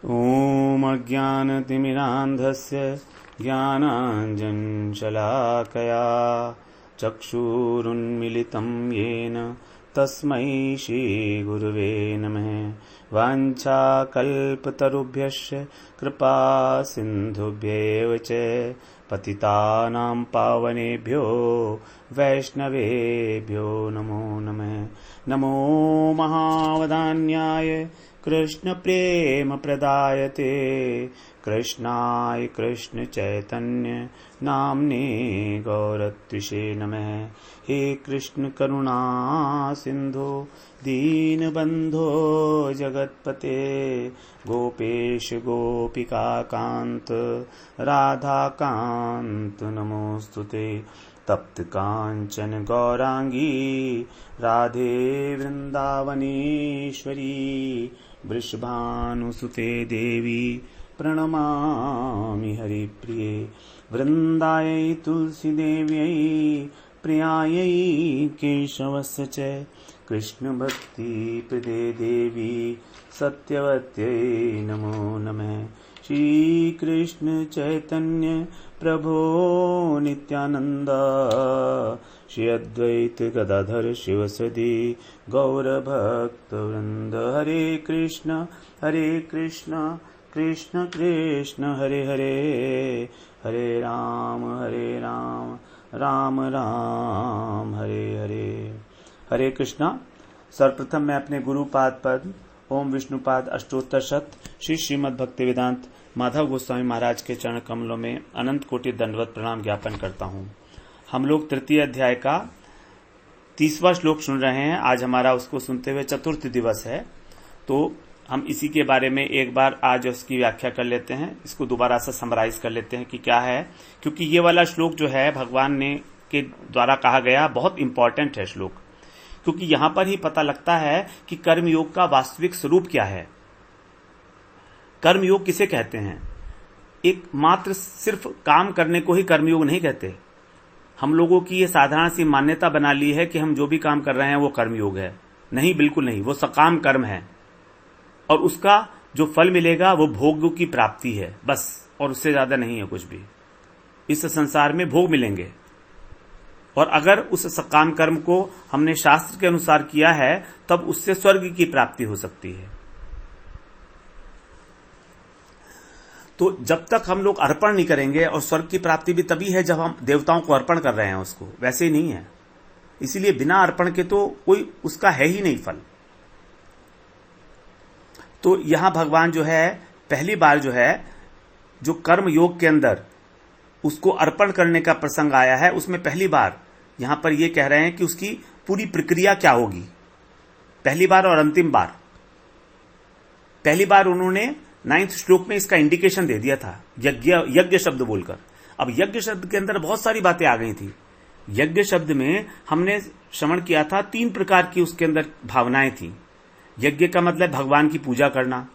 ॐ अज्ञानतिमिरान्धस्य ज्ञानाञ्जनशलाकया चक्षुरुन्मीलितं येन तस्मै श्रीगुरुवे नमः। वाञ्छाकल्पतरुभ्यश्च कृपासिन्धुभ्येव च पतितानां पावनेभ्यो वैष्णवेभ्यो नमो नमः। नमो महावदान्याय कृष्णप्रेमप्रदायते कृष्णाय कृष्णचैतन्य नाम्ने गौरत्विषे नमः। हे कृष्ण करुणा सिन्धो दीनबन्धो जगत्पते गोपेश गोपिकाकान्त राधाकान्त नमोस्तुते। तप्त कांचन गौरांगी राधे वृंदावनेश्वरी वृषभानुसुते देवी प्रणमामि हरिप्रिये। वृंदायै तुलसी देव्यै प्रियायै केशवस्य च कृष्ण भक्ति प्रदे देवी सत्यवत्यै नमो नमः। श्री कृष्ण चैतन्य प्रभो नित्यानंद श्री अद्वैत गदाधर शिवसदी गौरभक्तवृंद। हरे कृष्ण कृष्ण कृष्ण हरे हरे, हरे राम राम राम हरे हरे। हरे कृष्णा। सर्वप्रथम मैं अपने गुरुपाद पद ओम विष्णुपाद अष्टोत्तर शत श्री श्रीमद् भक्ति वेदांत माधव गोस्वामी महाराज के चरण कमलों में अनंत कोटि दंडवत प्रणाम ज्ञापन करता हूँ। हम लोग तृतीय अध्याय का 30वां श्लोक सुन रहे हैं। आज हमारा उसको सुनते हुए चतुर्थ दिवस है, तो हम इसी के बारे में एक बार आज उसकी व्याख्या कर लेते हैं। इसको दोबारा से समराइज कर लेते हैं कि क्या है, क्योंकि ये वाला श्लोक जो है भगवान ने के द्वारा कहा गया बहुत इंपॉर्टेंट है श्लोक, क्योंकि यहां पर ही पता लगता है कि कर्मयोग का वास्तविक स्वरूप क्या है। कर्मयोग किसे कहते हैं? एक मात्र सिर्फ काम करने को ही कर्मयोग नहीं कहते। हम लोगों की ये साधारण सी मान्यता बना ली है कि हम जो भी काम कर रहे हैं वो कर्मयोग है। नहीं, बिल्कुल नहीं, वो सकाम कर्म है और उसका जो फल मिलेगा वो भोग की प्राप्ति है बस, और उससे ज्यादा नहीं है कुछ भी। इस संसार में भोग मिलेंगे, और अगर उस सकाम कर्म को हमने शास्त्र के अनुसार किया है तब उससे स्वर्ग की प्राप्ति हो सकती है। तो जब तक हम लोग अर्पण नहीं करेंगे, और स्वर्ग की प्राप्ति भी तभी है जब हम देवताओं को अर्पण कर रहे हैं उसको, वैसे ही नहीं है। इसीलिए बिना अर्पण के तो कोई उसका है ही नहीं फल। तो यहां भगवान जो है पहली बार जो है जो कर्म योग के अंदर उसको अर्पण करने का प्रसंग आया है, उसमें पहली बार यहां पर ये कह रहे हैं कि उसकी पूरी प्रक्रिया क्या होगी। पहली बार और अंतिम बार। पहली बार उन्होंने 9th श्लोक में इसका इंडिकेशन दे दिया था यज्ञ शब्द बोलकर। अब यज्ञ शब्द के अंदर बहुत सारी बातें आ गई थी। यज्ञ शब्द में हमने श्रवण किया था 3 प्रकार की उसके अंदर भावनाएं थी। यज्ञ का मतलब भगवान की पूजा करना।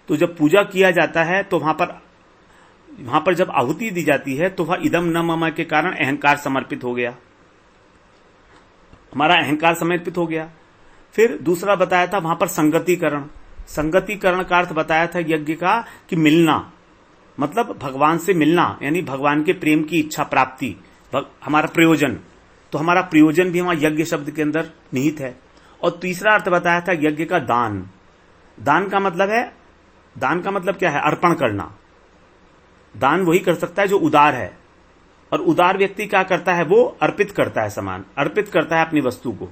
तो जब पूजा किया जाता है तो वहां पर जब आहुति दी जाती है तो वह इदम न मम के कारण अहंकार समर्पित हो गया, हमारा अहंकार समर्पित हो गया। फिर दूसरा बताया था वहां पर संगतिकरण का अर्थ बताया था यज्ञ का कि मिलना, मतलब भगवान से मिलना, यानी भगवान के प्रेम की इच्छा प्राप्ति, हमारा प्रयोजन। तो हमारा प्रयोजन भी वहां यज्ञ शब्द के अंदर निहित है। और तीसरा अर्थ बताया था यज्ञ का दान। दान का मतलब क्या है? अर्पण करना। दान वही कर सकता है जो उदार है, और उदार व्यक्ति क्या करता है? वो अर्पित करता है सामान, अर्पित करता है अपनी वस्तु को।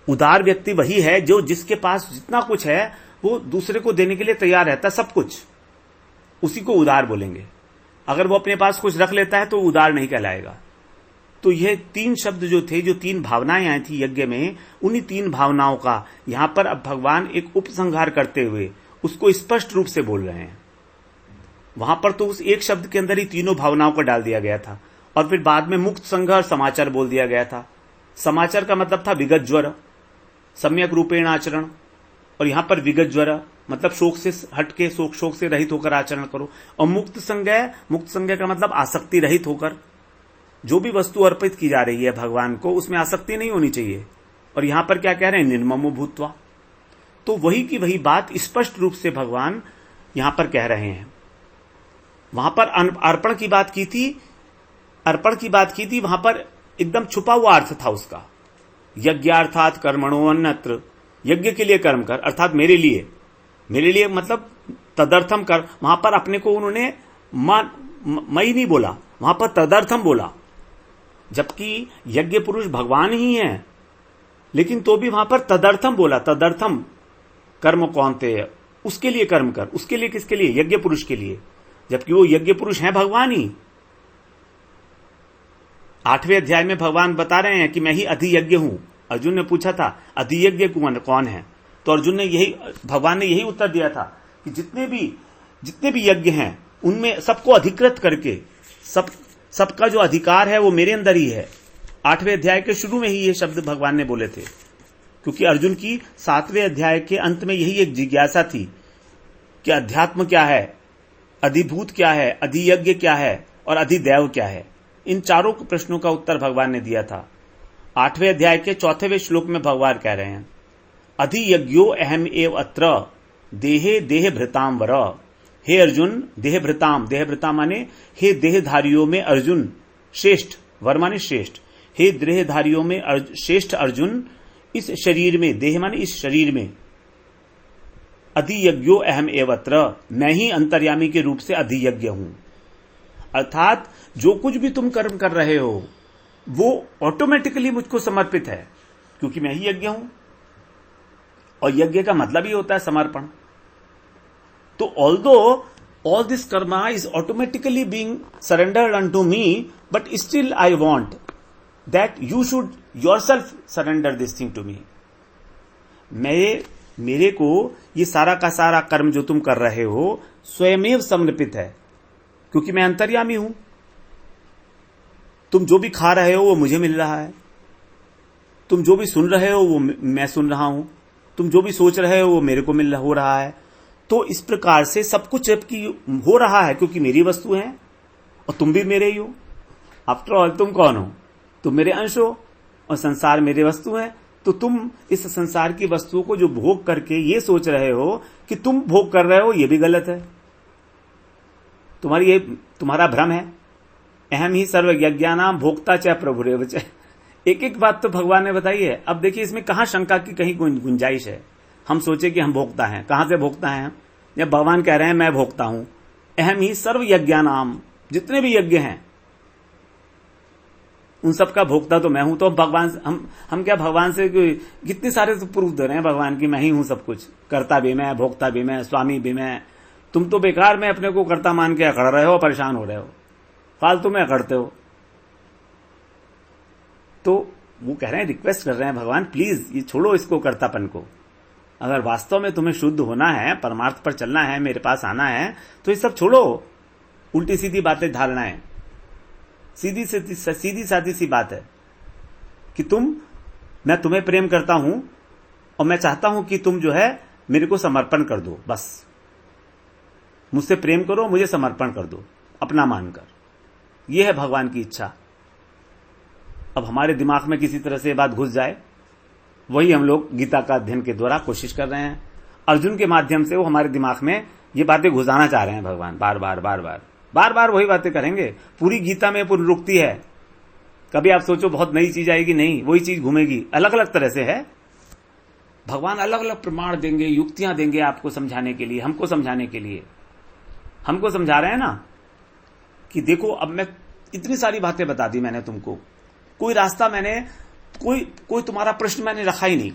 उदार व्यक्ति वही है जो जिसके पास जितना कुछ है वो दूसरे को देने के लिए तैयार रहता है, सब कुछ, उसी को उदार बोलेंगे। अगर वो अपने पास कुछ रख लेता है तो उदार नहीं कहलाएगा। तो ये 3 शब्द जो थे, जो 3 भावनाएं आई थी यज्ञ में, उन्हीं 3 भावनाओं का यहां पर अब भगवान एक उपसंहार करते हुए उसको स्पष्ट रूप से बोल रहे हैं। वहां पर तो उस एक शब्द के अंदर ही तीनों भावनाओं को डाल दिया गया था, और फिर बाद में मुक्त संघ और समाचार बोल दिया गया था। समाचार का मतलब था विगत ज्वर, सम्यक रूपेण आचरण, और यहां पर विगत ज्वर मतलब शोक से हटके, शोक से रहित होकर आचरण करो। और मुक्त संज्ञा का मतलब आसक्ति रहित होकर, जो भी वस्तु अर्पित की जा रही है भगवान को उसमें आसक्ति नहीं होनी चाहिए। और यहां पर क्या कह रहे हैं? निर्ममो भूत्वा। तो वही की वही बात स्पष्ट रूप से भगवान यहां पर कह रहे हैं। वहां पर अर्पण की बात की थी, वहां पर एकदम छुपा हुआ अर्थ था उसका। यज्ञार्थात कर्मणो अन्यत्र, यज्ञ के लिए कर्म कर, अर्थात मेरे लिए मतलब तदर्थम कर। वहां पर अपने को उन्होंने मई नहीं बोला, वहां पर तदर्थम बोला, जबकि यज्ञ पुरुष भगवान ही हैं, लेकिन तो भी वहां पर तदर्थम बोला। तदर्थम कर्म कौन थे, उसके लिए कर्म कर। उसके लिए किसके लिए? यज्ञ पुरुष के लिए, जबकि वो यज्ञ पुरुष हैं भगवान ही। 8वें अध्याय में भगवान बता रहे हैं कि मैं ही अधियज्ञ हूं। अर्जुन ने पूछा था अधियज्ञ कौन है, तो अर्जुन ने भगवान ने यही उत्तर दिया था कि जितने भी यज्ञ हैं उनमें सबको अधिकृत करके सबका जो अधिकार है वो मेरे अंदर ही है। 8वें अध्याय के शुरू में ही ये शब्द भगवान ने बोले थे, क्योंकि अर्जुन की 7वें अध्याय के अंत में यही एक जिज्ञासा थी कि अध्यात्म क्या है, अधिभूत क्या है, अधियज्ञ क्या है और अधिदैव क्या है। इन चारों प्रश्नों का उत्तर भगवान ने दिया था। 8वें अध्याय के 4वें श्लोक में भगवान कह रहे हैं अधियज्ञो अहम एव अत्र देहे देह भृताम वर। हे अर्जुन, देह भृताम माने हे देहधारियों में अर्जुन श्रेष्ठ, वर माने श्रेष्ठ। हे देहधारियों में श्रेष्ठ अर्जुन, इस शरीर में, देह माने इस शरीर में, अधियज्ञो अहम एवत्र, मैं ही अंतर्यामी के रूप से अधियज्ञ हूं। अर्थात जो कुछ भी तुम कर्म कर रहे हो वो ऑटोमेटिकली मुझको समर्पित है, क्योंकि मैं ही यज्ञ हूं। और यज्ञ का मतलब ही होता है समर्पण। तो although all this karma is automatically being surrendered unto me, but still I want that you should yourself surrender this thing to me. मेरे को ये सारा का सारा कर्म जो तुम कर रहे हो स्वयमेव समर्पित है, क्योंकि मैं अंतर्यामी हूं। तुम जो भी खा रहे हो वो मुझे मिल रहा है, तुम जो भी सुन रहे हो वो मैं सुन रहा हूं, तुम जो भी सोच रहे हो वो मेरे को हो रहा है। तो इस प्रकार से सब कुछ जबकि हो रहा है क्योंकि मेरी वस्तु है और तुम भी मेरे ही हो। आफ्टर ऑल तुम कौन हो? तुम मेरे अंश हो और संसार मेरे वस्तु है। तो तुम इस संसार की वस्तुओं को जो भोग करके ये सोच रहे हो कि तुम भोग कर रहे हो, ये भी गलत है। तुम्हारा भ्रम है। अहम ही सर्व यज्ञानाम भोक्ता च प्रभुरेव च। एक एक बात तो भगवान ने बताई है। अब देखिए इसमें कहां शंका की कहीं गुंजाइश है। हम सोचे कि हम भोक्ता हैं, कहां से भोक्ता हैं? जब भगवान कह रहे हैं मैं भोक्ता हूं। अहम ही सर्व यज्ञानाम, जितने भी यज्ञ हैं उन सबका भोक्ता तो मैं हूं। तो भगवान हम क्या भगवान से कितने सारे तो प्रूफ दे रहे हैं भगवान की मैं ही हूं सब कुछ, कर्ता भी मैं, भोक्ता भी मैं, स्वामी भी मैं। तुम तो बेकार में अपने को कर्ता मान के अकड़ रहे हो, परेशान हो रहे हो, फालतू में अकड़ते हो। तो वो कह रहे हैं, रिक्वेस्ट कर रहे हैं भगवान प्लीज ये छोड़ो इसको कर्तापन को। अगर वास्तव में तुम्हें शुद्ध होना है, परमार्थ पर चलना है, मेरे पास आना है, तो ये सब छोड़ो। उल्टी सीधी बातें, धारणाएं, सीधी सादी सी बात है कि मैं तुम्हें प्रेम करता हूं और मैं चाहता हूं कि तुम जो है मेरे को समर्पण कर दो। बस मुझसे प्रेम करो, मुझे समर्पण कर दो अपना मानकर। यह है भगवान की इच्छा। अब हमारे दिमाग में किसी तरह से ये बात घुस जाए, वही हम लोग गीता का अध्ययन के द्वारा कोशिश कर रहे हैं। अर्जुन के माध्यम से वो हमारे दिमाग में ये बातें घुसाना चाह रहे हैं भगवान। बार बार वही बातें करेंगे। पूरी गीता में पुनरुक्ति है। कभी आप सोचो बहुत नई चीज आएगी, नहीं, वही चीज घूमेगी, अलग अलग तरह से है। भगवान अलग अलग प्रमाण देंगे, युक्तियां देंगे आपको समझाने के लिए, हमको समझाने के लिए। हमको समझा रहे हैं ना कि देखो अब मैं इतनी सारी बातें बता दी मैंने तुमको, कोई रास्ता मैंने कोई तुम्हारा प्रश्न मैंने रखा ही नहीं,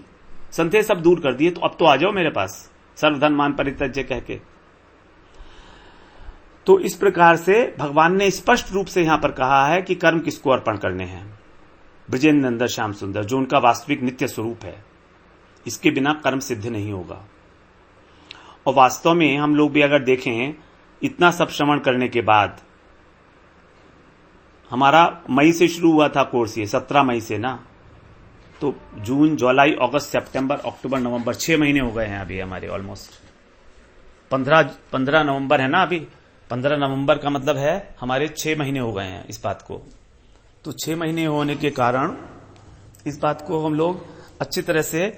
संदेह सब दूर कर दिए। तो अब तो आ जाओ मेरे पास सर्वधन मान परित्यज्य कह के। तो इस प्रकार से भगवान ने स्पष्ट रूप से यहां पर कहा है कि कर्म किसको अर्पण करने हैं। ब्रजेंद्र नंदन श्याम सुंदर, जो उनका वास्तविक नित्य स्वरूप है, इसके बिना कर्म सिद्ध नहीं होगा। और वास्तव में हम लोग भी अगर देखें, इतना सब श्रवण करने के बाद, हमारा मई से शुरू हुआ था कोर्स, ये 17 मई से ना, तो जून, जुलाई, अगस्त, सितंबर, अक्टूबर, नवंबर, 6 महीने हो गए हैं अभी हमारे ऑलमोस्ट। 15 नवंबर है ना अभी, 15 नवंबर का मतलब है हमारे 6 महीने हो गए हैं इस बात को। तो 6 महीने होने के कारण इस बात को हम लोग अच्छी तरह से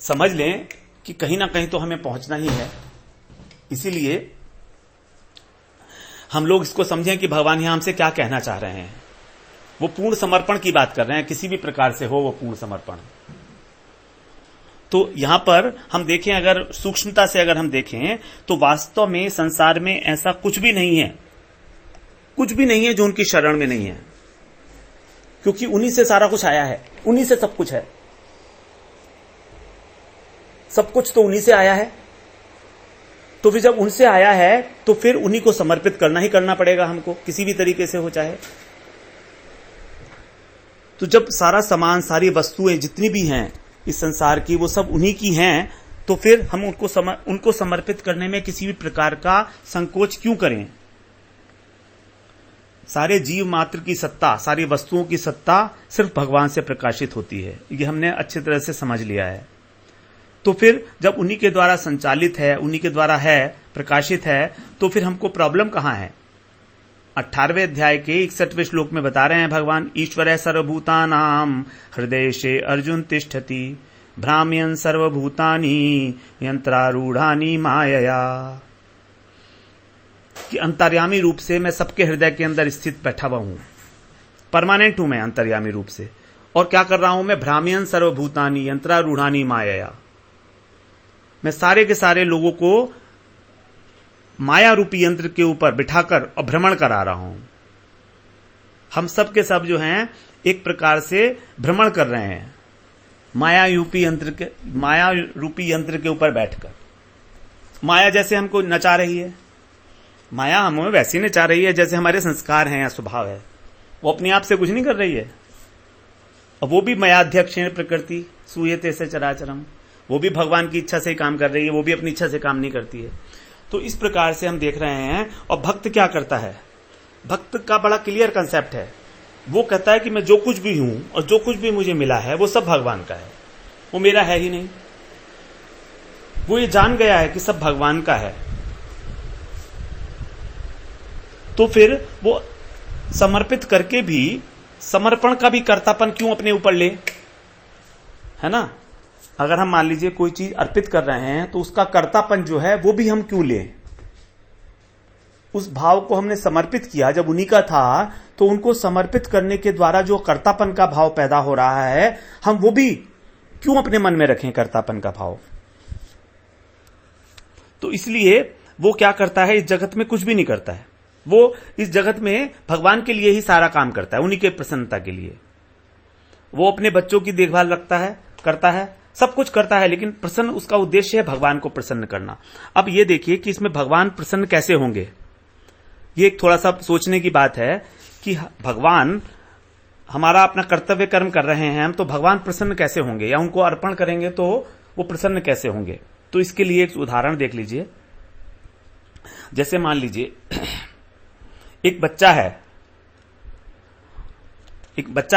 समझ लें कि कहीं ना कहीं तो हमें पहुंचना ही है। इसीलिए हम लोग इसको समझें कि भगवान यहां हमसे क्या कहना चाह रहे हैं। वो पूर्ण समर्पण की बात कर रहे हैं, किसी भी प्रकार से हो वो पूर्ण समर्पण। तो यहां पर हम देखें, अगर सूक्ष्मता से अगर हम देखें तो वास्तव में संसार में ऐसा कुछ भी नहीं है, कुछ भी नहीं है जो उनकी शरण में नहीं है, क्योंकि उन्हीं से सारा कुछ आया है, उन्हीं से सब कुछ है, सब कुछ तो उन्हीं से आया है। तो फिर जब उनसे आया है तो फिर उन्हीं को समर्पित करना ही करना पड़ेगा हमको, किसी भी तरीके से हो चाहे। तो जब सारा सामान, सारी वस्तुएं जितनी भी हैं इस संसार की, वो सब उन्हीं की हैं, तो फिर हम उनको समर्पित करने में किसी भी प्रकार का संकोच क्यों करें। सारे जीव मात्र की सत्ता, सारी वस्तुओं की सत्ता सिर्फ भगवान से प्रकाशित होती है, ये हमने अच्छी तरह से समझ लिया है। तो फिर जब उन्हीं के द्वारा संचालित है, उन्हीं के द्वारा है, प्रकाशित है, तो फिर हमको प्रॉब्लम कहां है। 18वें अध्याय के 61वें श्लोक में बता रहे हैं भगवान, ईश्वर सर्वभूतानां हृदयेशे अर्जुन तिष्ठति भ्राम्यन् सर्वभूतानि यंत्रारूढ़ानि मायया, कि अंतर्यामी रूप से मैं सबके हृदय के अंदर स्थित बैठा हुआ हूं, परमानेंट हूं मैं अंतर्यामी रूप से। और क्या कर रहा हूं मैं, भ्राम्यन् सर्वभूतानि यंत्रारूढ़ानि मायया, मैं सारे के सारे लोगों को माया रूपी यंत्र के ऊपर बिठाकर और भ्रमण करा रहा हूं। हम सब के सब जो हैं एक प्रकार से भ्रमण कर रहे हैं माया रूपी यंत्र के ऊपर बैठकर। माया जैसे हमको नचा रही है, माया हमें वैसे ही नचा रही है जैसे हमारे संस्कार हैं या स्वभाव है, वो अपने आप से कुछ नहीं कर रही है। और वो भी मयाध्यक्षेण प्रकृति सूयते से चराचरम, वो भी भगवान की इच्छा से ही काम कर रही है, वो भी अपनी इच्छा से काम नहीं करती है। तो इस प्रकार से हम देख रहे हैं। और भक्त क्या करता है, भक्त का बड़ा क्लियर कंसेप्ट है, वो कहता है कि मैं जो कुछ भी हूं और जो कुछ भी मुझे मिला है वो सब भगवान का है, वो मेरा है ही नहीं। वो ये जान गया है कि सब भगवान का है, तो फिर वो समर्पित करके भी समर्पण का भी कर्तापन क्यों अपने ऊपर ले, है ना। अगर हम मान लीजिए कोई चीज अर्पित कर रहे हैं तो उसका कर्तापन जो है वो भी हम क्यों लें। उस भाव को हमने समर्पित किया, जब उन्हीं का था तो उनको समर्पित करने के द्वारा जो कर्तापन का भाव पैदा हो रहा है, हम वो भी क्यों अपने मन में रखें कर्तापन का भाव। तो इसलिए वो क्या करता है, इस जगत में कुछ भी नहीं करता है, वो इस जगत में भगवान के लिए ही सारा काम करता है, उन्हीं के प्रसन्नता के लिए। वो अपने बच्चों की देखभाल रखता है, करता है, सब कुछ करता है, लेकिन प्रसन्न उसका उद्देश्य है भगवान को प्रसन्न करना। अब ये देखिए कि इसमें भगवान प्रसन्न कैसे होंगे, ये एक थोड़ा सा सोचने की बात है कि भगवान हमारा अपना कर्तव्य कर्म कर रहे हैं हम, तो भगवान प्रसन्न कैसे होंगे, या उनको अर्पण करेंगे तो वो प्रसन्न कैसे होंगे। तो इसके लिए एक उदाहरण देख लीजिए। जैसे मान लीजिए एक बच्चा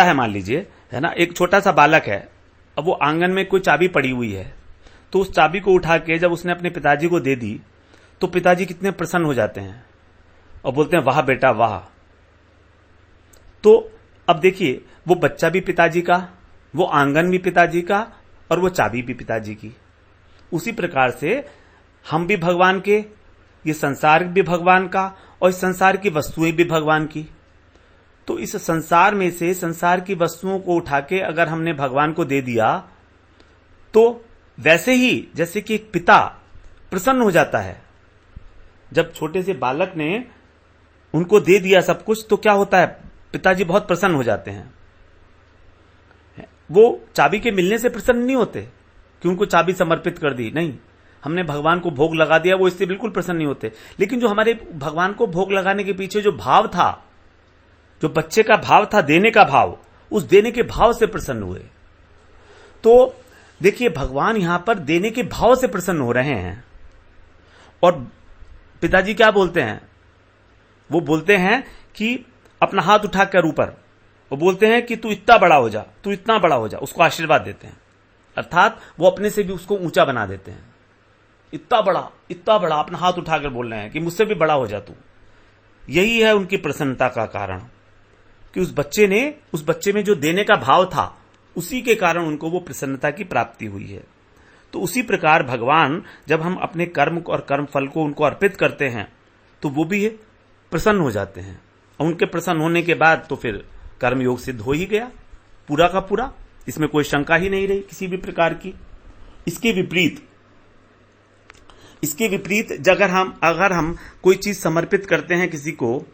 है मान लीजिए, है ना, एक छोटा सा बालक है। अब वो आंगन में कोई चाबी पड़ी हुई है, तो उस चाबी को उठा के जब उसने अपने पिताजी को दे दी तो पिताजी कितने प्रसन्न हो जाते हैं और बोलते हैं वाह बेटा वाह। तो अब देखिए, वो बच्चा भी पिताजी का, वो आंगन भी पिताजी का, और वो चाबी भी पिताजी की। उसी प्रकार से हम भी भगवान के, ये संसार भी भगवान का, और इस संसार की वस्तुएं भी भगवान की। तो इस संसार में से संसार की वस्तुओं को उठा के अगर हमने भगवान को दे दिया, तो वैसे ही जैसे कि एक पिता प्रसन्न हो जाता है, जब छोटे से बालक ने उनको दे दिया सब कुछ, तो क्या होता है, पिताजी बहुत प्रसन्न हो जाते हैं। वो चाबी के मिलने से प्रसन्न नहीं होते कि उनको चाबी समर्पित कर दी, नहीं, हमने भगवान को भोग लगा दिया, वो इससे बिल्कुल प्रसन्न नहीं होते। लेकिन जो हमारे भगवान को भोग लगाने के पीछे जो भाव था, जो बच्चे का भाव था, देने का भाव, उस देने के भाव से प्रसन्न हुए। तो देखिए, भगवान यहां पर देने के भाव से प्रसन्न हो रहे हैं। और पिताजी क्या बोलते हैं, वो बोलते हैं कि अपना हाथ उठाकर ऊपर, वो बोलते हैं कि तू इतना बड़ा हो जा, तू इतना बड़ा हो जा, उसको आशीर्वाद देते हैं। अर्थात वो अपने से भी उसको ऊंचा बना देते हैं, इतना बड़ा अपना हाथ उठाकर बोल रहे हैं कि मुझसे भी बड़ा हो जा तू। यही है उनकी प्रसन्नता का कारण, कि उस बच्चे में जो देने का भाव था, उसी के कारण उनको वो प्रसन्नता की प्राप्ति हुई है। तो उसी प्रकार भगवान, जब हम अपने कर्म और कर्म फल को उनको अर्पित करते हैं, तो वो भी प्रसन्न हो जाते हैं, और उनके प्रसन्न होने के बाद तो फिर कर्मयोग सिद्ध हो ही गया पूरा का पूरा, इसमें कोई शंका ही नहीं रही किसी भी प्रकार की। इसके विपरीत अगर हम कोई चीज समर्पित करते हैं किसी को,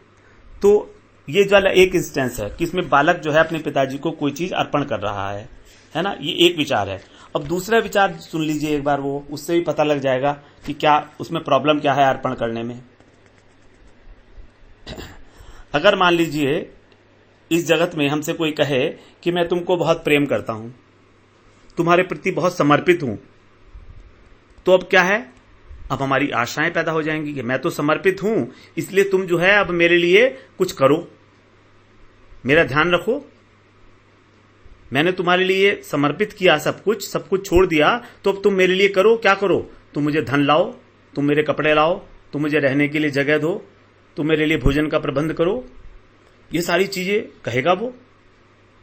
तो ये वाला एक इंस्टेंस है कि इसमें बालक जो है अपने पिताजी को कोई चीज अर्पण कर रहा है ना, ये एक विचार है। अब दूसरा विचार सुन लीजिए एक बार, वो उससे भी पता लग जाएगा कि क्या उसमें प्रॉब्लम क्या है अर्पण करने में। अगर मान लीजिए इस जगत में हमसे कोई कहे कि मैं तुमको बहुत प्रेम करता हूं, तुम्हारे प्रति बहुत समर्पित हूं, तो अब क्या है, अब हमारी आशाएं पैदा हो जाएंगी कि मैं तो समर्पित हूं, इसलिए तुम जो है अब मेरे लिए कुछ करो, मेरा ध्यान रखो, मैंने तुम्हारे लिए समर्पित किया सब कुछ छोड़ दिया, तो अब तुम मेरे लिए करो, क्या करो, तुम मुझे धन लाओ, तुम मेरे कपड़े लाओ, तुम मुझे रहने के लिए जगह दो, तुम मेरे लिए भोजन का प्रबंध करो, ये सारी चीजें कहेगा वो,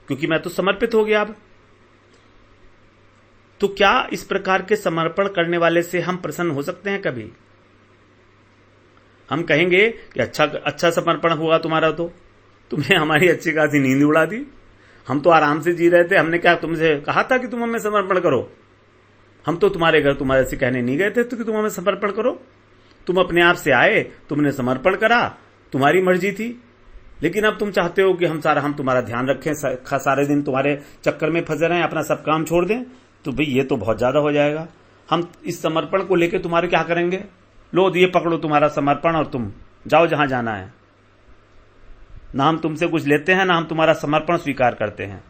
क्योंकि मैं तो समर्पित हो गया अब। तो क्या इस प्रकार के समर्पण करने वाले से हम प्रसन्न हो सकते हैं कभी? हम कहेंगे कि अच्छा समर्पण हुआ तुम्हारा, तो तुमने हमारी अच्छी खासी नींद उड़ा दी, हम तो आराम से जी रहे थे, हमने क्या तुमसे कहा था कि तुम हमें समर्पण करो? हम तो तुम्हारे घर तुम्हारे से कहने नहीं गए थे तो कि तुम हमें समर्पण करो, तुम अपने आप से आए, तुमने समर्पण करा, तुम्हारी मर्जी थी, लेकिन अब तुम चाहते हो कि हम तुम्हारा ध्यान रखें, सारे दिन तुम्हारे चक्कर में फंसे रहें, अपना सब काम छोड़ दें, तो भाई ये तो बहुत ज्यादा हो जाएगा। हम इस समर्पण को लेकर तुम्हारे क्या करेंगे, लो ये पकड़ो तुम्हारा समर्पण और तुम जाओ जहां जाना है। ना हम तुमसे कुछ लेते हैं, ना हम तुम्हारा समर्पण स्वीकार करते हैं,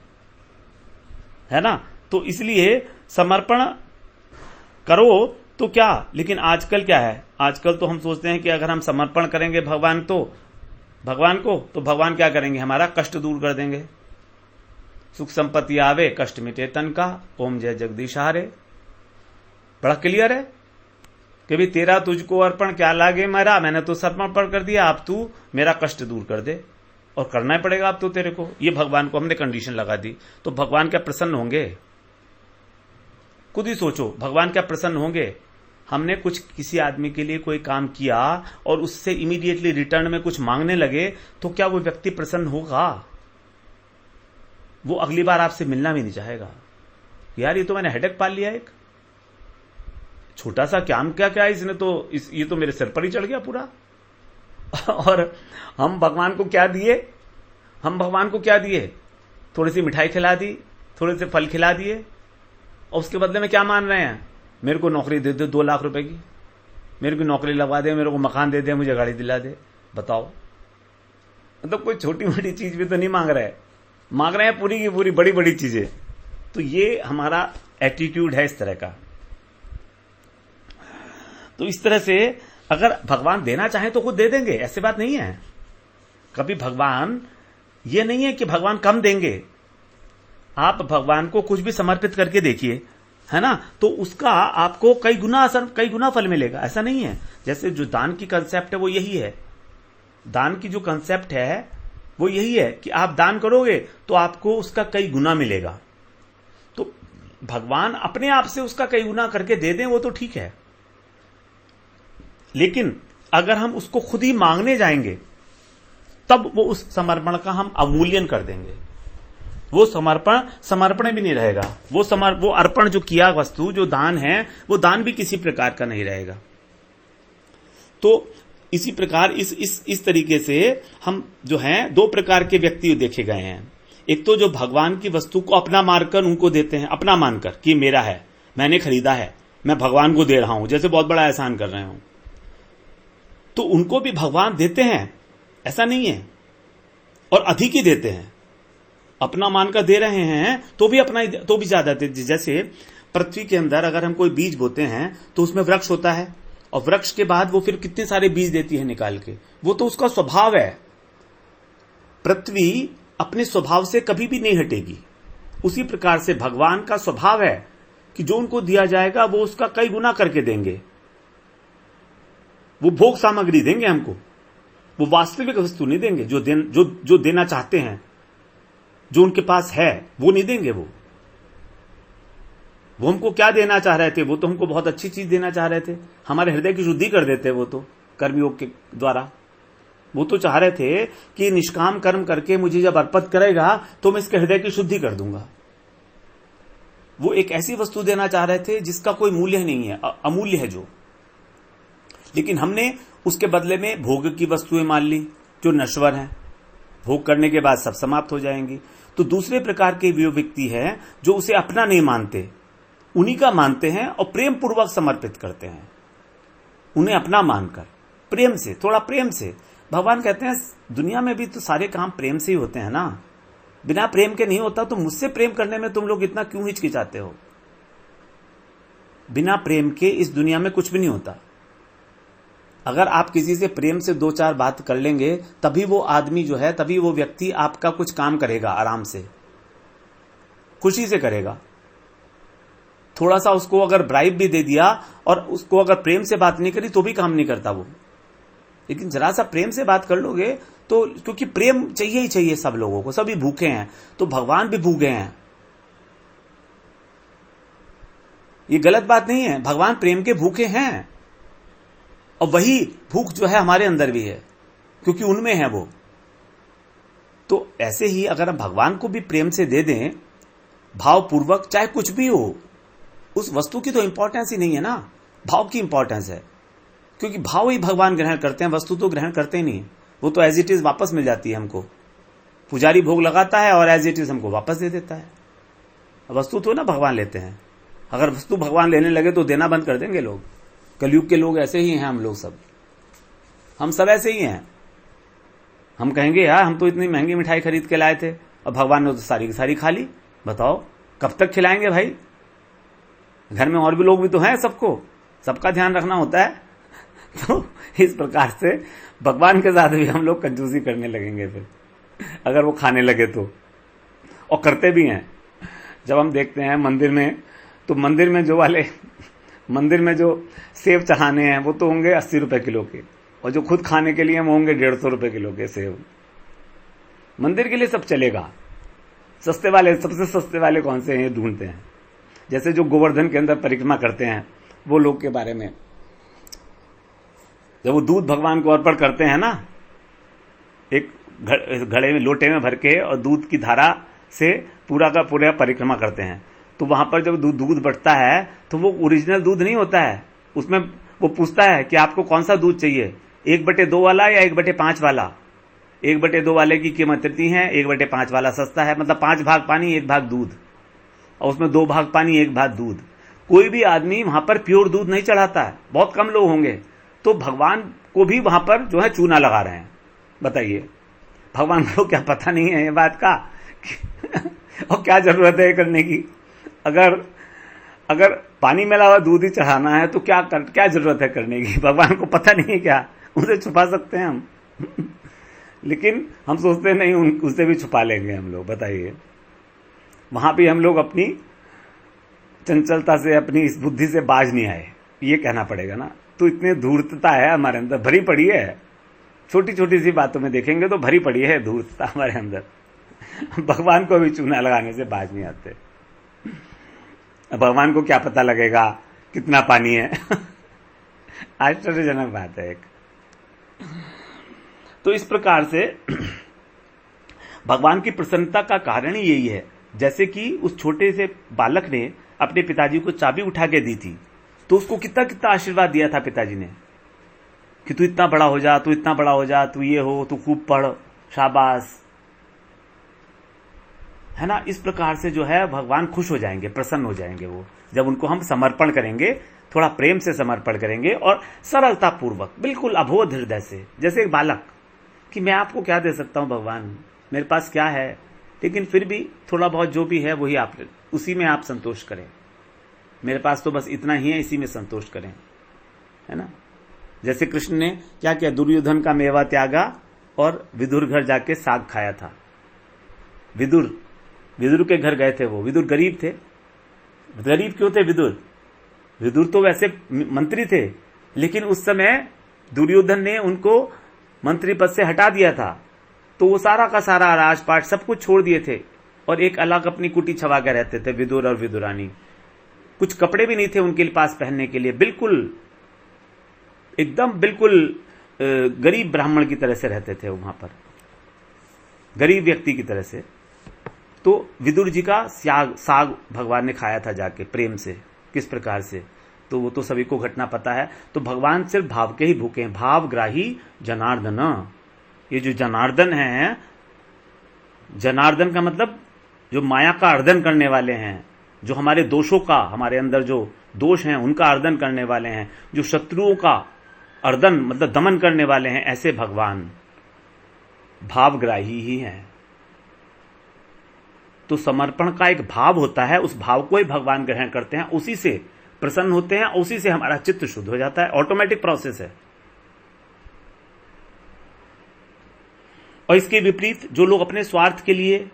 है ना। तो इसलिए समर्पण करो तो क्या, लेकिन आजकल क्या है, आजकल तो हम सोचते हैं कि अगर हम समर्पण करेंगे भगवान को तो भगवान क्या करेंगे, हमारा कष्ट दूर कर देंगे। सुख संपत्ति आवे कष्ट मिटे तन का, ओम जय जगदीश हरे। बड़ा क्लियर है कि भी तेरा तुझको अर्पण क्या लागे मेरा, मैंने तो समर्पण कर दिया, अब तू मेरा कष्ट दूर कर दे, और करना ही पड़ेगा अब तो तेरे को। ये भगवान को हमने कंडीशन लगा दी, तो भगवान क्या प्रसन्न होंगे? खुद ही सोचो, भगवान क्या प्रसन्न होंगे? हमने कुछ किसी आदमी के लिए कोई काम किया और उससे इमीडिएटली रिटर्न में कुछ मांगने लगे, तो क्या वो व्यक्ति प्रसन्न होगा? वो अगली बार आपसे मिलना भी नहीं चाहेगा। यार ये तो मैंने हेडेक पाल लिया, एक छोटा सा काम क्या इसने तो ये तो मेरे सिर पर ही चढ़ गया पूरा। और हम भगवान को क्या दिए, थोड़ी सी मिठाई खिला दी, थोड़े से फल खिला दिए, और उसके बदले में क्या मान रहे हैं, मेरे को नौकरी दे दे 2 लाख रुपए की, मेरे को नौकरी लगवा दे, मेरे को मकान दे दे, मुझे गाड़ी दिला दे। बताओ, मतलब कोई छोटी मोटी चीज भी तो नहीं मांग रहे हैं पूरी की पूरी बड़ी बड़ी चीजें। तो ये हमारा एटीट्यूड है इस तरह का। तो इस तरह से अगर भगवान देना चाहे तो खुद दे देंगे, ऐसी बात नहीं है। कभी भगवान, ये नहीं है कि भगवान कम देंगे। आप भगवान को कुछ भी समर्पित करके देखिए, है ना, तो उसका आपको कई गुना फल मिलेगा, ऐसा नहीं है। जैसे जो दान की कंसेप्ट है वो यही है, दान की जो कंसेप्ट है वो यही है कि आप दान करोगे तो आपको उसका कई गुना मिलेगा। तो भगवान अपने आप से उसका कई गुना करके दे दें वो तो ठीक है, लेकिन अगर हम उसको खुद ही मांगने जाएंगे तब वो उस समर्पण का हम अवमूल्यन कर देंगे। वो समर्पण भी नहीं रहेगा, वो अर्पण जो किया वस्तु, जो दान है, वो दान भी किसी प्रकार का नहीं रहेगा। तो इसी प्रकार इस तरीके से हम जो हैं 2 प्रकार के व्यक्ति देखे गए हैं। एक तो जो भगवान की वस्तु को अपना मानकर उनको देते हैं, अपना मानकर कि मेरा है, मैंने खरीदा है, मैं भगवान को दे रहा हूं, जैसे बहुत बड़ा एहसान कर रहे हूं, तो उनको भी भगवान देते हैं, ऐसा नहीं है, और अधिक ही देते हैं। अपना मानकर दे रहे हैं तो भी ज्यादा देते। जैसे पृथ्वी के अंदर अगर हम कोई बीज बोते हैं तो उसमें वृक्ष होता है, और वृक्ष के बाद वो फिर कितने सारे बीज देती है निकाल के, वो तो उसका स्वभाव है। पृथ्वी अपने स्वभाव से कभी भी नहीं हटेगी। उसी प्रकार से भगवान का स्वभाव है कि जो उनको दिया जाएगा वो उसका कई गुना करके देंगे। वो भोग सामग्री देंगे हमको, वो वास्तविक वस्तु नहीं देंगे। जो देना चाहते हैं, जो उनके पास है, वो नहीं देंगे। वो हमको क्या देना चाह रहे थे, वो तो हमको बहुत अच्छी चीज देना चाह रहे थे, हमारे हृदय की शुद्धि कर देते वो तो कर्मयोग के द्वारा। वो तो चाह रहे थे कि निष्काम कर्म करके मुझे जब अर्पित करेगा तो मैं इसके हृदय की शुद्धि कर दूंगा। वो एक ऐसी वस्तु देना चाह रहे थे जिसका कोई मूल्य ही नहीं है, अमूल्य है जो। लेकिन हमने उसके बदले में भोग की वस्तुएं मान ली जो नश्वर हैं, भोग करने के बाद सब समाप्त हो जाएंगी। तो दूसरे प्रकार के वो व्यक्ति है जो उसे अपना नहीं मानते, उन्हीं का मानते हैं और प्रेम पूर्वक समर्पित करते हैं, उन्हें अपना मानकर प्रेम से, थोड़ा प्रेम से। भगवान कहते हैं दुनिया में भी तो सारे काम प्रेम से ही होते हैं ना, बिना प्रेम के नहीं होता। तो मुझसे प्रेम करने में तुम लोग इतना क्यों हिचकिचाते हो? बिना प्रेम के इस दुनिया में कुछ भी नहीं होता। अगर आप किसी से प्रेम से दो चार बात कर लेंगे तभी वो आदमी जो है, तभी वो व्यक्ति आपका कुछ काम करेगा, आराम से खुशी से करेगा। थोड़ा सा उसको अगर ब्राइब भी दे दिया और उसको अगर प्रेम से बात नहीं करी तो भी काम नहीं करता वो। लेकिन जरा सा प्रेम से बात कर लोगे तो, क्योंकि प्रेम चाहिए ही चाहिए सब लोगों को, सभी भूखे हैं, तो भगवान भी भूखे हैं। ये गलत बात नहीं है, भगवान प्रेम के भूखे हैं और वही भूख जो है हमारे अंदर भी है क्योंकि उनमें है वो। तो ऐसे ही अगर हम भगवान को भी प्रेम से दे दें, भावपूर्वक, चाहे कुछ भी हो, उस वस्तु की तो इंपॉर्टेंस ही नहीं है ना, भाव की इंपॉर्टेंस है। क्योंकि भाव ही भगवान ग्रहण करते हैं, वस्तु तो ग्रहण करते ही नहीं, वो तो एज इट इज वापस मिल जाती है हमको। पुजारी भोग लगाता है और एज इट इज हमको वापस दे देता है। वस्तु तो ना भगवान लेते हैं। अगर वस्तु भगवान लेने लगे तो देना बंद कर देंगे लोग। कलयुग के लोग ऐसे ही हैं, हम लोग सब, हम सब ऐसे ही हैं। हम कहेंगे यार हम तो इतनी महंगी मिठाई खरीद के लाए थे और भगवान ने तो सारी की सारी खा ली, बताओ कब तक खिलाएंगे भाई? घर में और भी लोग भी तो हैं, सबको सबका ध्यान रखना होता है। तो इस प्रकार से भगवान के साथ भी हम लोग कंजूसी करने लगेंगे फिर, अगर वो खाने लगे तो, और करते भी हैं। जब हम देखते हैं मंदिर में, तो मंदिर में जो सेब चढ़ाने हैं वो तो होंगे 80 रुपए किलो के, और जो खुद खाने के लिए वो होंगे 150 रुपए किलो के सेब। मंदिर के लिए सब चलेगा। सस्ते वाले, सबसे सस्ते वाले कौन से हैं ये ढूंढते हैं। जैसे जो गोवर्धन के अंदर परिक्रमा करते हैं वो लोग के बारे में, जब वो दूध भगवान को अर्पण करते हैं ना, एक घड़े में, लोटे में भर के, और दूध की धारा से पूरा का पूरा परिक्रमा करते हैं, तो वहां पर जब दूध बटता है तो वो ओरिजिनल दूध नहीं होता है। उसमें वो पूछता है कि आपको कौन सा दूध चाहिए, 1/2 वाला या 1/5 वाला। 1/2 वाले की कीमत इतनी है, 1/5 वाला सस्ता है, मतलब 5 भाग पानी 1 भाग दूध, और उसमें 2 भाग पानी 1 भाग दूध। कोई भी आदमी वहां पर प्योर दूध नहीं चढ़ाता है, बहुत कम लोग होंगे। तो भगवान को भी वहां पर जो है चूना लगा रहे हैं। बताइए, भगवान को क्या पता नहीं है ये बात का? और क्या जरूरत है ये करने की? अगर पानी मिला हुआ दूध ही चढ़ाना है तो क्या जरूरत है करने की? भगवान को पता नहीं है क्या? उसे छुपा सकते हैं हम। लेकिन हम सोचते नहीं, उससे भी छुपा लेंगे हम लोग। बताइए, वहां भी हम लोग अपनी चंचलता से, अपनी इस बुद्धि से बाज नहीं आए, ये कहना पड़ेगा ना। तो इतनी धूर्तता है हमारे अंदर, भरी पड़ी है। छोटी छोटी सी बातों में देखेंगे तो भरी पड़ी है धूर्तता हमारे अंदर। भगवान को भी चूना लगाने से बाज नहीं आते। भगवान को क्या पता लगेगा कितना पानी है? आश्चर्यजनक बात है एक। तो इस प्रकार से भगवान की प्रसन्नता का कारण ही यही है। जैसे कि उस छोटे से बालक ने अपने पिताजी को चाबी उठा के दी थी, तो उसको कितना कितना आशीर्वाद दिया था पिताजी ने कि तू इतना बड़ा हो जा, तू इतना बड़ा हो जा, तू ये हो, तू खूब पढ़, शाबाश, है ना। इस प्रकार से जो है भगवान खुश हो जाएंगे, प्रसन्न हो जाएंगे वो, जब उनको हम समर्पण करेंगे, थोड़ा प्रेम से समर्पण करेंगे और सरलता पूर्वक, बिल्कुल अबोध हृदय से। जैसे एक बालक कि मैं आपको क्या दे सकता हूं भगवान, मेरे पास क्या है, लेकिन फिर भी थोड़ा बहुत जो भी है वही आप, उसी में आप संतोष करें। मेरे पास तो बस इतना ही है, इसी में संतोष करें, है ना। जैसे कृष्ण ने क्या किया, दुर्योधन का मेवा त्यागा और विदुर घर जाके साग खाया था। विदुर के घर गए थे वो। विदुर गरीब थे। गरीब क्यों थे विदुर तो वैसे मंत्री थे, लेकिन उस समय दुर्योधन ने उनको मंत्री पद से हटा दिया था, तो वो सारा का सारा राजपाट सब कुछ छोड़ दिए थे और एक अलग अपनी कुटी छवा के रहते थे, विदुर और विदुरानी। कुछ कपड़े भी नहीं थे उनके पास पहनने के लिए, बिल्कुल एकदम बिल्कुल गरीब ब्राह्मण की तरह से रहते थे वहां पर, गरीब व्यक्ति की तरह से। तो विदुर जी का साग भगवान ने खाया था जाके प्रेम से, किस प्रकार से, तो वो तो सभी को घटना पता है। तो भगवान सिर्फ भाव के ही भूखे हैं, भावग्राही जनार्दन। ये जो जनार्दन है, जनार्दन का मतलब जो माया का अर्दन करने वाले हैं, जो हमारे दोषों का, हमारे अंदर जो दोष हैं उनका अर्दन करने वाले हैं, जो शत्रुओं का अर्दन मतलब दमन करने वाले हैं, ऐसे भगवान भावग्राही ही हैं। तो समर्पण का एक भाव होता है, उस भाव को ही भगवान ग्रहण करते हैं, उसी से प्रसन्न होते हैं, उसी से हमारा चित्त शुद्ध हो जाता है। ऑटोमेटिक प्रोसेस है। और इसके विपरीत जो लोग अपने स्वार्थ के लिए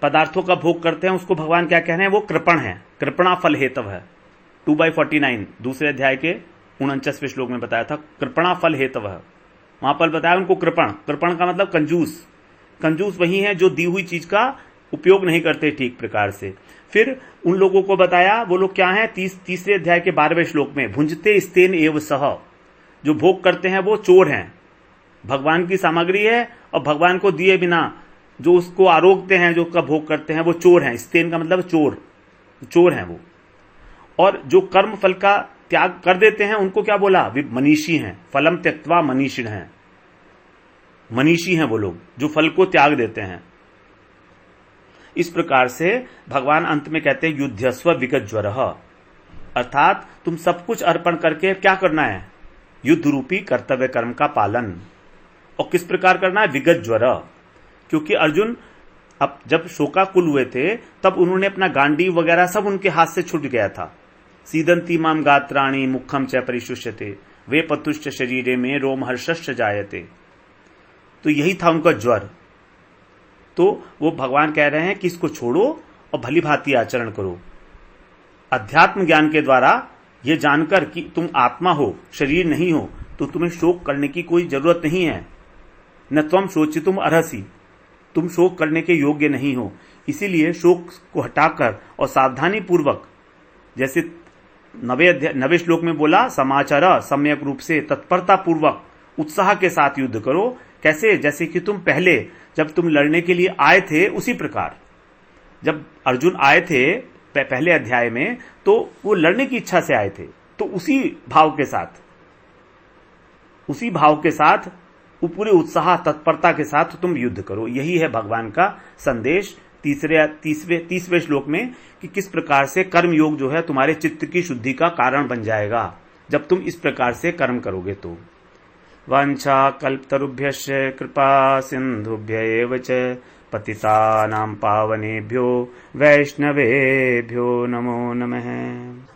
पदार्थों का भोग करते हैं, उसको भगवान क्या कह रहे हैं, वो कृपण है, कृपणा फल हेतव है। 2/49 दूसरे अध्याय के 49वें श्लोक में बताया था, कृपणा फल हेतव है। वहां पर बताया उनको कृपण, कृपण का मतलब कंजूस। कंजूस वही है जो दी हुई चीज का उपयोग नहीं करते ठीक प्रकार से। फिर उन लोगों को बताया, वो लोग क्या हैं, तीसरे अध्याय के 12वें श्लोक में, भुंजते स्तेन एव सह, जो भोग करते हैं वो चोर हैं। भगवान की सामग्री है और भगवान को दिए बिना जो उसको आरोग्यते हैं, जो उसका भोग करते हैं, वो चोर हैं। स्तेन का मतलब चोर, चोर हैं वो। और जो कर्म फल का त्याग कर देते हैं उनको क्या बोला, मनीषी हैं, फलम त्यक्त्वा मनीषिण हैं। मनीषी हैं वो लोग जो फल को त्याग देते हैं। इस प्रकार से भगवान अंत में कहते हैं युद्धस्व विगत ज्वरः, अर्थात तुम सब कुछ अर्पण करके क्या करना है, युद्ध रूपी कर्तव्य कर्म का पालन। और किस प्रकार करना है, विगत ज्वर। क्योंकि अर्जुन अब जब शोकाकुल हुए थे तब उन्होंने अपना गांडीव वगैरह सब उनके हाथ से छूट गया था। सीदंती माम गात्राणि मुखम च परिशुष्यते वे पतुश्च शरीरे में रोमहर्षश्च जायते। तो यही था उनका ज्वर। तो वो भगवान कह रहे हैं कि इसको छोड़ो और भली भांति आचरण करो। अध्यात्म ज्ञान के द्वारा ये जानकर कि तुम आत्मा हो, शरीर नहीं हो, तो तुम्हें शोक करने की कोई जरूरत नहीं है। न त्वम शोचितुम अर्हसि, तुम शोक करने के योग्य नहीं हो। इसीलिए शोक को हटाकर और सावधानी पूर्वक, जैसे 9वें श्लोक में बोला, समाचार सम्यक रूप से तत्परता पूर्वक उत्साह के साथ युद्ध करो। कैसे, जैसे कि तुम पहले जब तुम लड़ने के लिए आए थे उसी प्रकार। जब अर्जुन आए थे पहले अध्याय में तो वो लड़ने की इच्छा से आए थे, तो उसी भाव के साथ वो पूरे उत्साह तत्परता के साथ तुम युद्ध करो। यही है भगवान का संदेश 30वें श्लोक में, कि किस प्रकार से कर्म योग जो है तुम्हारे चित्त की शुद्धि का कारण बन जाएगा जब तुम इस प्रकार से कर्म करोगे। तो वांछा कल्पतरुभ्यश्च कृपा सिंधुभ्य एव च पतितानां पावनेभ्यो वैष्णवेभ्यो नमो नमः।